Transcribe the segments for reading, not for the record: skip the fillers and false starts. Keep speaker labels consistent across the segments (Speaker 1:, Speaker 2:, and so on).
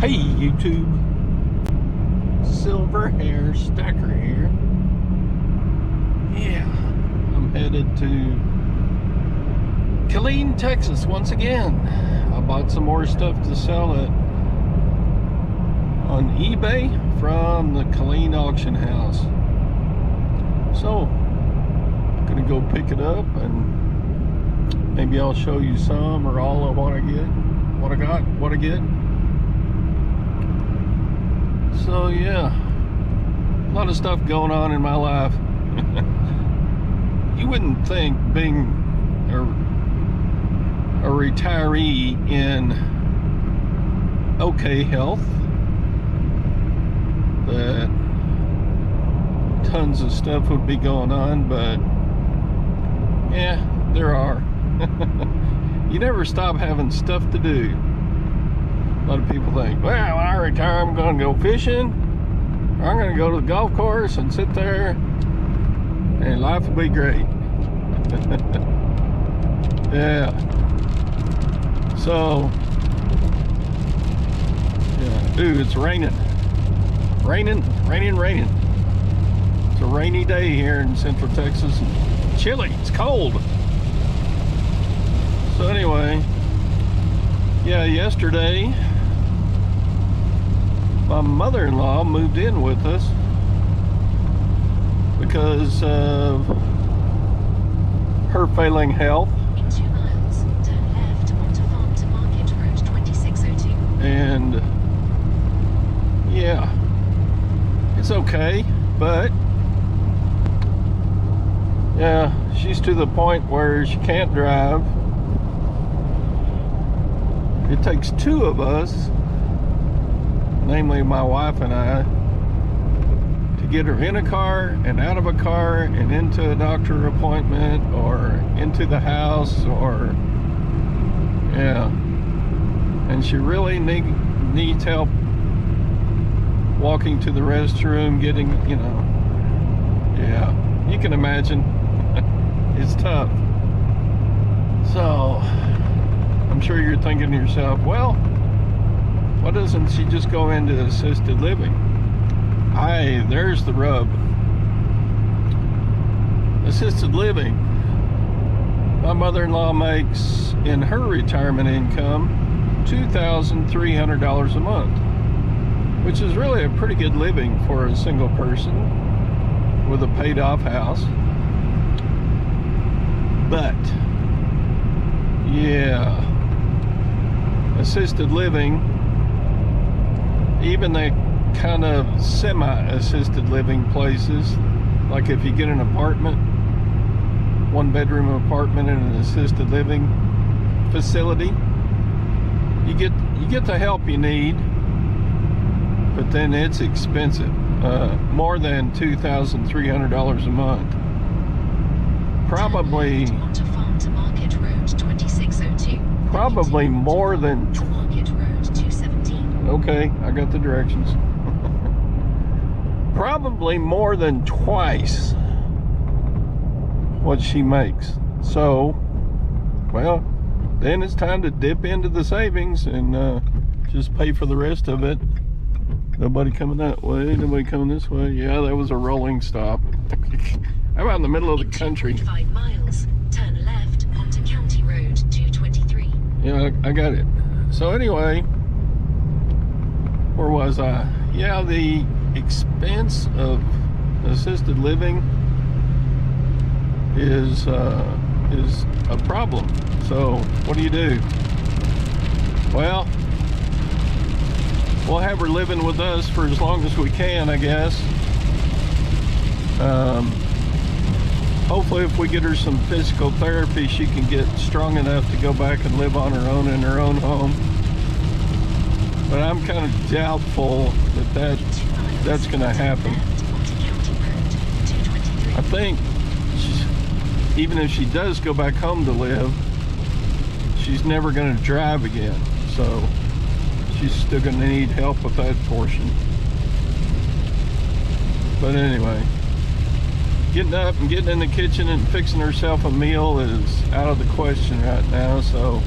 Speaker 1: Hey YouTube, Silver Hair Stacker here. Yeah, I'm headed to Killeen, Texas once again. I bought some more stuff to sell on eBay from the Killeen auction house. So, I'm gonna go pick it up and maybe I'll show you some or all of what I get, what I get. So yeah, a lot of stuff going on in my life. You wouldn't think being a retiree in okay health that tons of stuff would be going on, but yeah, there are. You never stop having stuff to do. A lot of people think, well, when I retire, I'm going to go fishing, or I'm going to go to the golf course and sit there, and life will be great. Yeah. So, yeah, dude, it's raining. Raining. It's a rainy day here in Central Texas. And chilly. It's cold. So anyway, yeah, yesterday, my mother-in-law moved in with us because of her failing health.
Speaker 2: In 2 miles, turn left onto Farm to Market Road 2602.
Speaker 1: And yeah, it's okay, but yeah, she's to the point where she can't drive. It takes two of us, namely my wife and I, to get her in a car and out of a car and into a doctor appointment or into the house, or yeah, and she really needs help walking to the restroom, getting, you know, yeah, you can imagine. It's tough. So I'm sure you're thinking to yourself, well, why doesn't she just go into assisted living? There's the rub. Assisted living, my mother-in-law makes in her retirement income $2,300 a month, which is really a pretty good living for a single person with a paid-off house. But yeah, assisted living, even the kind of semi-assisted living places, like if you get an apartment, 1-bedroom apartment in an assisted living facility, you get the help you need, but then it's expensive, more than $2,300 a month. Probably
Speaker 2: onto Farm to Market Road 2602.
Speaker 1: Probably more than
Speaker 2: to Market Road 217.
Speaker 1: Okay, I got the directions. Probably more than twice what she makes. So, well, then it's time to dip into the savings and just pay for the rest of it. Nobody coming that way, nobody coming this way. Yeah, that was a rolling stop. I'm out in the middle of the country.
Speaker 2: 5 miles, turn left onto County Road 223.
Speaker 1: Yeah, I got it. So anyway, where was I? Yeah, the expense of assisted living is a problem. So what do you do? Well, we'll have her living with us for as long as we can, I guess. Hopefully if we get her some physical therapy, she can get strong enough to go back and live on her own in her own home. But I'm kind of doubtful that's going to happen. I think even if she does go back home to live, she's never going to drive again. So she's still going to need help with that portion. But anyway, getting up and getting in the kitchen and fixing herself a meal is out of the question right now. So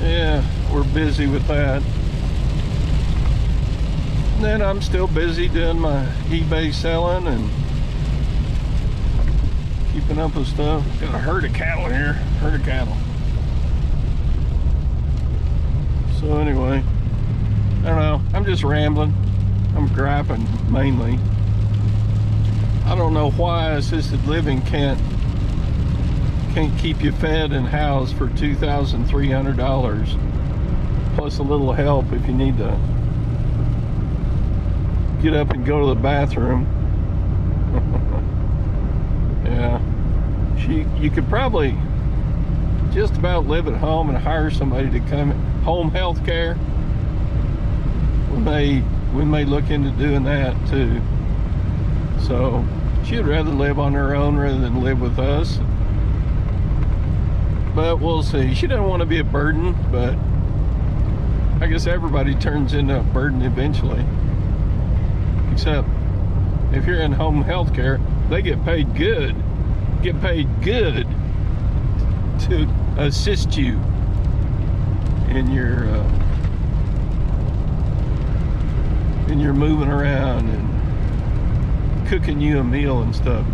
Speaker 1: yeah, we're busy with that. And then I'm still busy doing my eBay selling and keeping up with stuff. Got a herd of cattle here, herd of cattle. So anyway, I don't know, I'm just rambling. I'm griping mainly. I don't know why assisted living can't keep you fed and housed for $2,300 plus a little help if you need to get up and go to the bathroom. Yeah, you could probably just about live at home and hire somebody to come. Home health care, we may look into doing that too. So she'd rather live on her own rather than live with us, but we'll see. She doesn't want to be a burden, but I guess everybody turns into a burden eventually, except if you're in home health care, they get paid good to assist you in your moving around and cooking you a meal and stuff.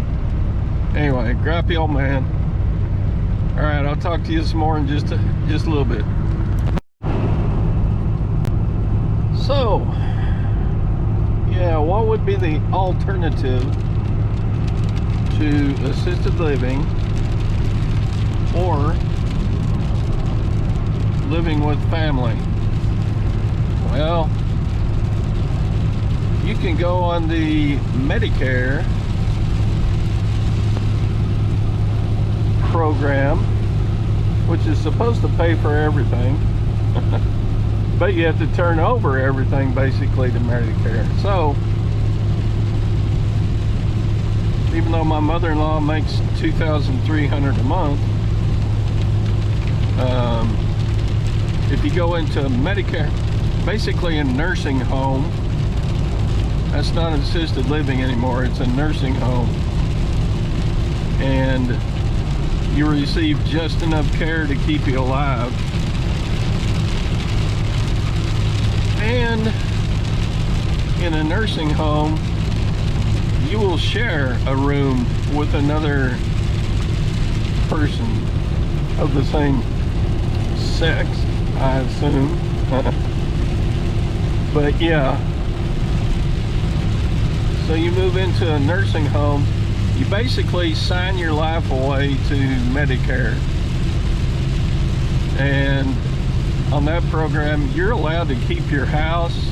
Speaker 1: Anyway, gripey old man. All right, I'll talk to you some more in just a little bit. So, yeah, what would be the alternative to assisted living or living with family? Well, you can go on the Medicare program, which is supposed to pay for everything, but you have to turn over everything basically to Medicare. So even though my mother-in-law makes $2,300 a month, if you go into Medicare, basically a nursing home, that's not assisted living anymore, it's a nursing home, and you receive just enough care to keep you alive. And in a nursing home, you will share a room with another person of the same sex, I assume. But yeah, so you move into a nursing home, you basically sign your life away to Medicare, and on that program you're allowed to keep your house,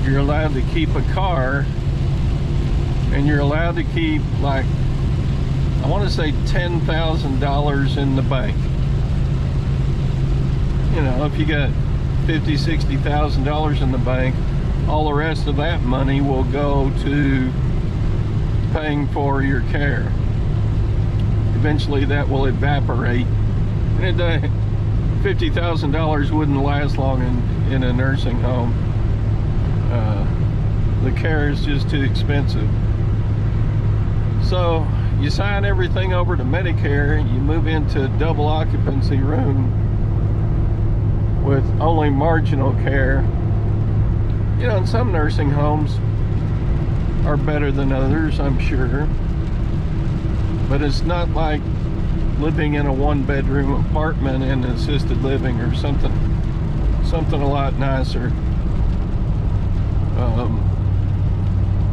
Speaker 1: you're allowed to keep a car, and you're allowed to keep, like, I want to say $10,000 in the bank. You know, if you got $50,000, $60,000 in the bank, all the rest of that money will go to paying for your care. Eventually that will evaporate, and $50,000 wouldn't last long in a nursing home. The care is just too expensive. So you sign everything over to Medicare, you move into a double occupancy room with only marginal care. You know, and some nursing homes are better than others, I'm sure, but it's not like living in a one-bedroom apartment in assisted living or something a lot nicer.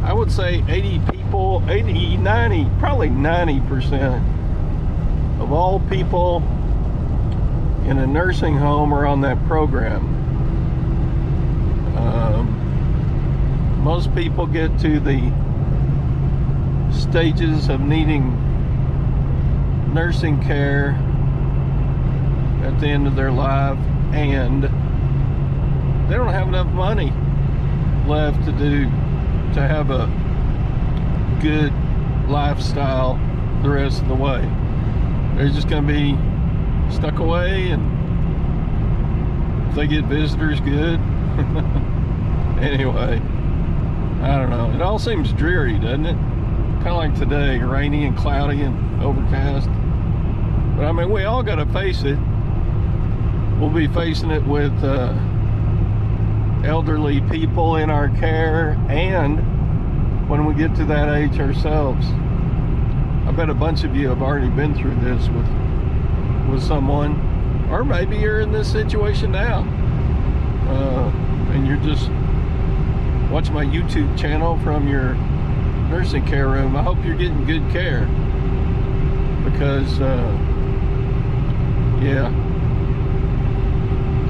Speaker 1: I would say 80 people, 80, 90, probably 90% of all people in a nursing home are on that program. Most people get to the stages of needing nursing care at the end of their life, and they don't have enough money left to have a good lifestyle the rest of the way. They're just going to be stuck away, and if they get visitors, good. Anyway, I don't know. It all seems dreary, doesn't it? Kind of like today, rainy and cloudy and overcast. But I mean, we all got to face it. we'll be facing it with elderly people in our care, and when we get to that age ourselves. I bet a bunch of you have already been through this with someone, or maybe you're in this situation now, and you're just watching my YouTube channel from your nursing care room. I hope you're getting good care, because yeah.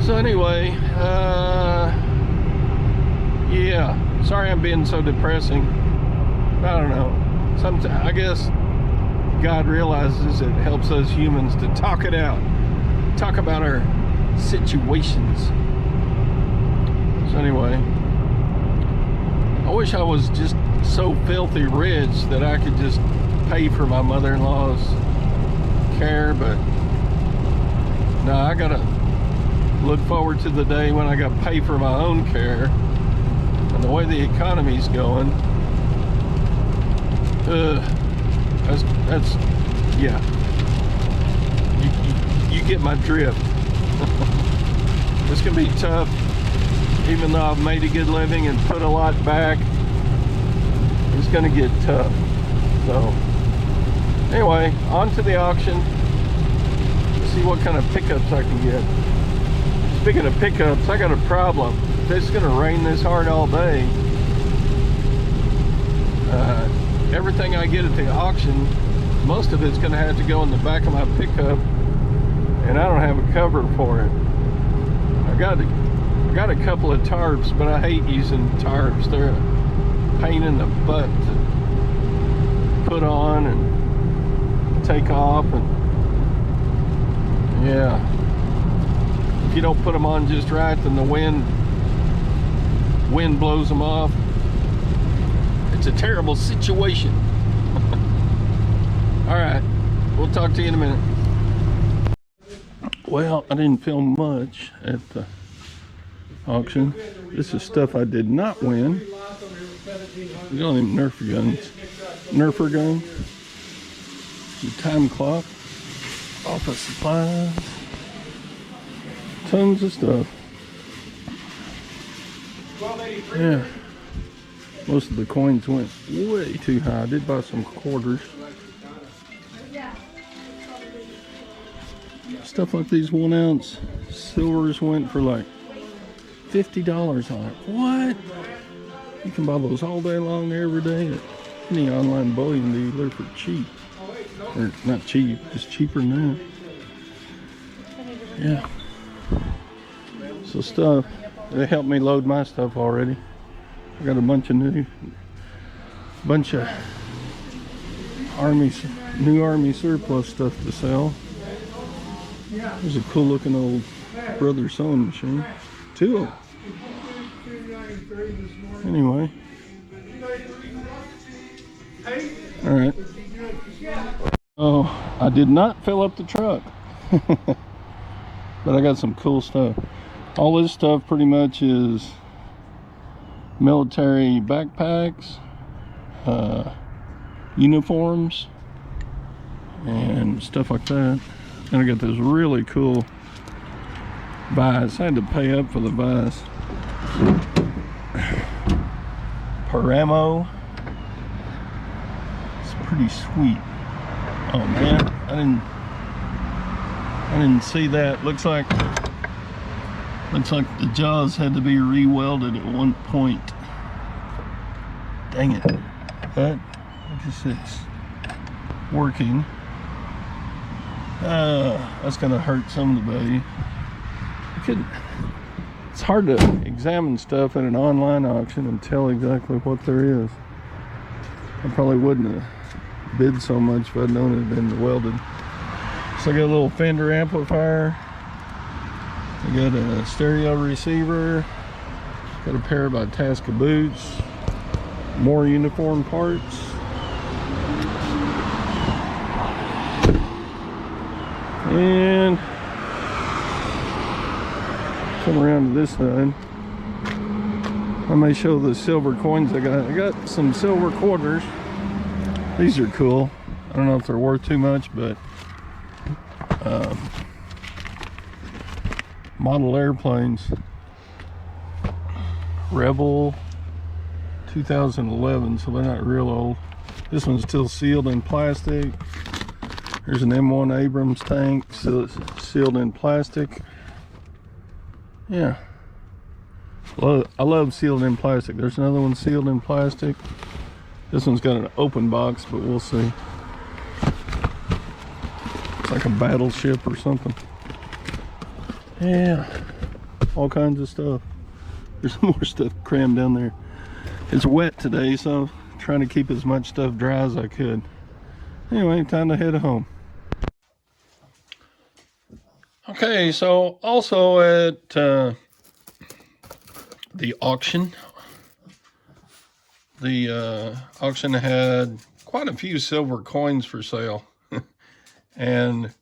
Speaker 1: So anyway, yeah, sorry I'm being so depressing. I don't know, sometimes I guess God realizes it helps us humans to talk it out, talk about our situations. So anyway, I wish I was just so filthy rich that I could just pay for my mother-in-law's care, but no, I gotta look forward to the day when I gotta pay for my own care. And the way the economy's going, that's yeah, you get my drift. It's gonna be tough, even though I've made a good living and put a lot back. It's gonna get tough. So anyway, on to the auction. Let's see what kind of pickups I can get. Speaking of pickups, I got a problem. If it's gonna rain this hard all day, everything I get at the auction, most of it's gonna have to go in the back of my pickup, and I don't have a cover for it. I got a couple of tarps, but I hate using tarps. They're a pain in the butt to put on and take off, and yeah, if you don't put them on just right, then the wind blows them off. It's a terrible situation. All right, we'll talk to you in a minute. Well, I didn't film much at the auction. This is stuff I did not win. We don't even Nerfer guns. Nerfer gun. The time clock. Office supplies. Tons of stuff. Yeah. Most of the coins went way too high. I did buy some quarters. Stuff like these 1 ounce silvers went for like $50 on it. What? You can buy those all day long every day at any online bullion dealer for cheap. Or not cheap, it's cheaper than that. Yeah. So stuff, they helped me load my stuff already. I got a bunch of new army surplus stuff to sell. There's a cool looking old brother sewing machine. Two of them. Anyway. Alright. Oh, I did not fill up the truck. But I got some cool stuff. All this stuff pretty much is military backpacks, uniforms, and stuff like that. And I got this really cool vise. I had to pay up for the vise. Paramo. It's pretty sweet. Oh man, I didn't see that. Looks like the jaws had to be re-welded at one point. Dang it. But I guess it's working. That's gonna hurt some of the value. It's hard to examine stuff at an online auction and tell exactly what there is. I probably wouldn't have bid so much if I'd known it had been welded. So I got a little Fender amplifier. I got a stereo receiver. Got a pair of Itasca boots. More uniform parts. And come around to this side. I may show the silver coins I got. I got some silver quarters. These are cool. I don't know if they're worth too much, but model airplanes. Rebel 2011, so they're not real old. This one's still sealed in plastic. There's an M1 Abrams tank, so it's sealed in plastic. Yeah. I love sealed in plastic. There's another one sealed in plastic. This one's got an open box, but we'll see. It's like a battleship or something. Yeah. All kinds of stuff. There's more stuff crammed down there. It's wet today, so I'm trying to keep as much stuff dry as I could. Anyway, time to head home. Okay, so also at the auction, auction had quite a few silver coins for sale. And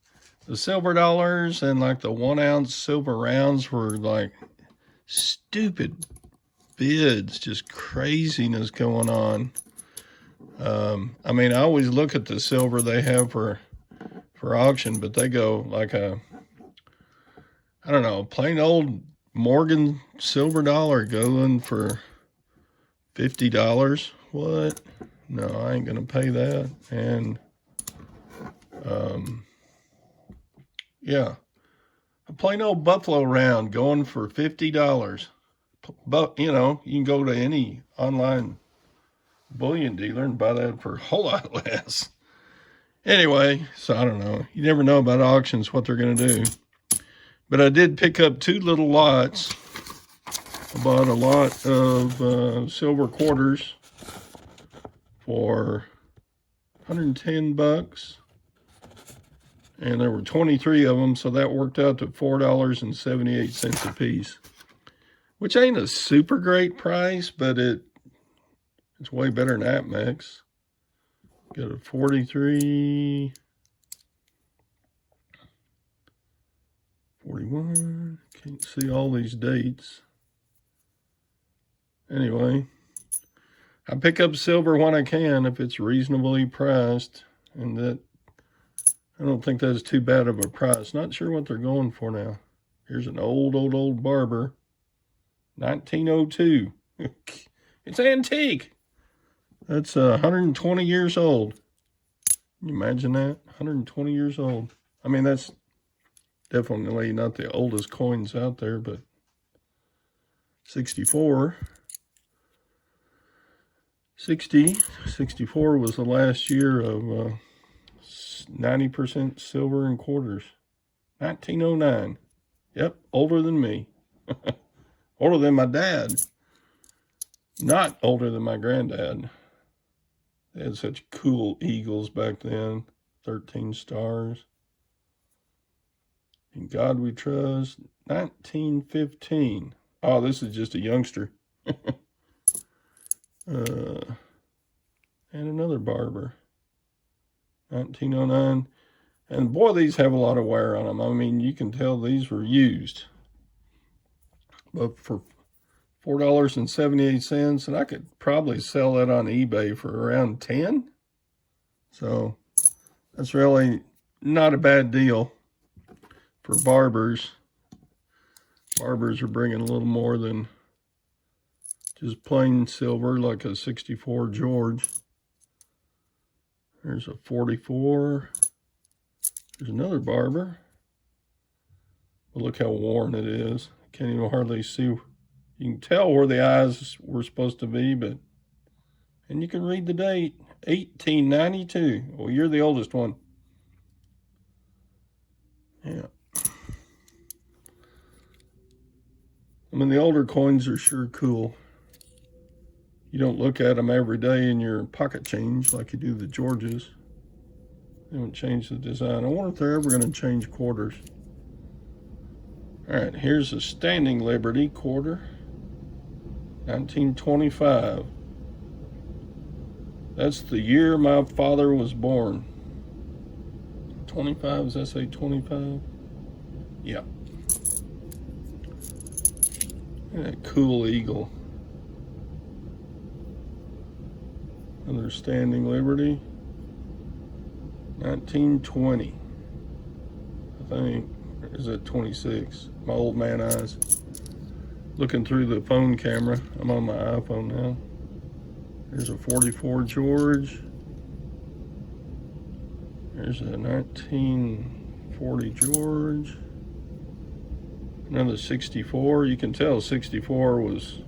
Speaker 1: the silver dollars and like the 1 ounce silver rounds were like stupid bids, just craziness going on. I mean, I always look at the silver they have for auction, but they go like I don't know, plain old Morgan silver dollar going for $50. What? No, I ain't gonna pay that. And yeah, a plain old buffalo round going for $50. But you know, you can go to any online bullion dealer and buy that for a whole lot less. Anyway, so I don't know. You never know about auctions, what they're going to do. But I did pick up 2 little lots. I bought a lot of silver quarters for 110 bucks. And there were 23 of them, so that worked out to $4.78 a piece. Which ain't a super great price, but it's way better than Atmex. Got a 43, 41, can't see all these dates. Anyway, I pick up silver when I can if it's reasonably priced, and that I don't think that's too bad of a price. Not sure what they're going for now. Here's an old barber, 1902. It's antique. That's 120 years old. Can you imagine that? 120 years old. I mean, that's definitely not the oldest coins out there, but 64 was the last year of 90% silver and quarters. 1909. Yep, older than me. Older than my dad. Not older than my granddad. They had such cool eagles back then. 13 stars. In God We Trust. 1915. Oh, this is just a youngster. And another barber. 1909. And boy, these have a lot of wear on them. I mean, you can tell these were used. But for $4.78, and I could probably sell that on eBay for around 10. So that's really not a bad deal for barbers. Barbers are bringing a little more than just plain silver, like a 64 George. There's a 44. There's another barber. But look how worn it is. I can't even hardly see. You can tell where the eyes were supposed to be, but, and you can read the date, 1892. Well, you're the oldest one. Yeah. I mean, the older coins are sure cool. You don't look at them every day in your pocket change like you do the Georges. They haven't changed the design. I wonder if they're ever going to change quarters. All right, here's a Standing Liberty quarter. 1925. That's the year my father was born. 25, does that say 25? Yeah. That cool eagle. Another Standing Liberty. 1920. I think. is at 26. My old man eyes. Looking through the phone camera. I'm on my iPhone now. There's a 44 George. There's a 1940 George. Another 64. You can tell 64 was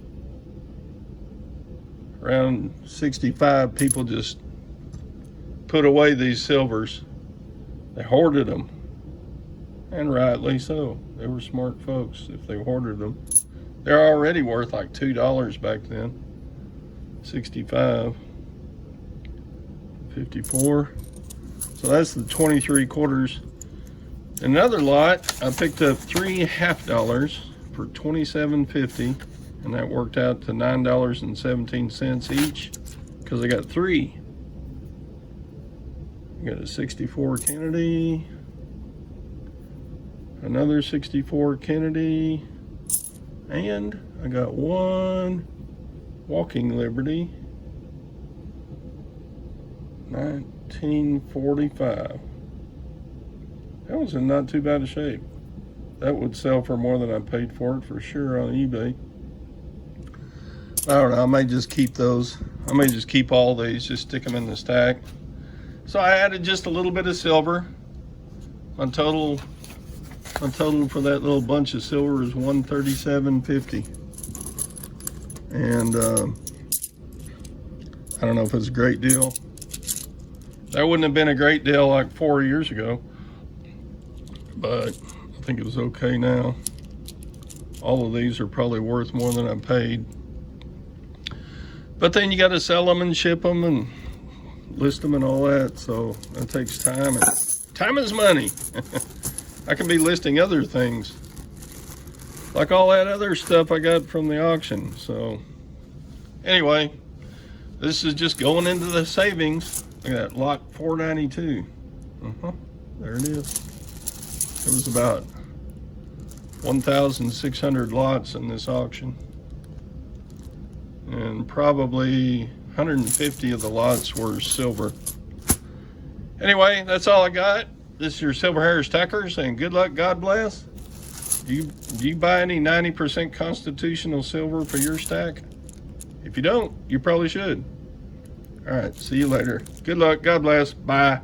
Speaker 1: around 65. People just put away these silvers. They hoarded them. And rightly so. They were smart folks if they hoarded them. They're already worth like $2 back then. 65. 54. So that's the 23 quarters. Another lot, I picked up $3 half-dollars for $27.50, and that worked out to $9.17 each because I got 3. I got a 64 Kennedy, another 64 Kennedy, and I got 1 Walking Liberty, 1945. That was in not too bad a shape. That would sell for more than I paid for it for sure on eBay. I don't know, I may just keep those. I may just keep all these, just stick them in the stack. So I added just a little bit of silver. My total for that little bunch of silver is $137.50. And I don't know if it's a great deal. That wouldn't have been a great deal like 4 years ago, but I think it was okay now. All of these are probably worth more than I paid. But then you got to sell them and ship them and list them and all that, so that takes time. And time is money. I can be listing other things, like all that other stuff I got from the auction. So anyway, this is just going into the savings. Look at that, lot 492. There it is. It was about 1,600 lots in this auction, and probably 150 of the lots were silver. Anyway, that's all I got. This is your Silver Hair Stacker saying good luck, God bless. Do you buy any 90% constitutional silver for your stack? If you don't, you probably should. All right, see you later. Good luck, God bless, bye.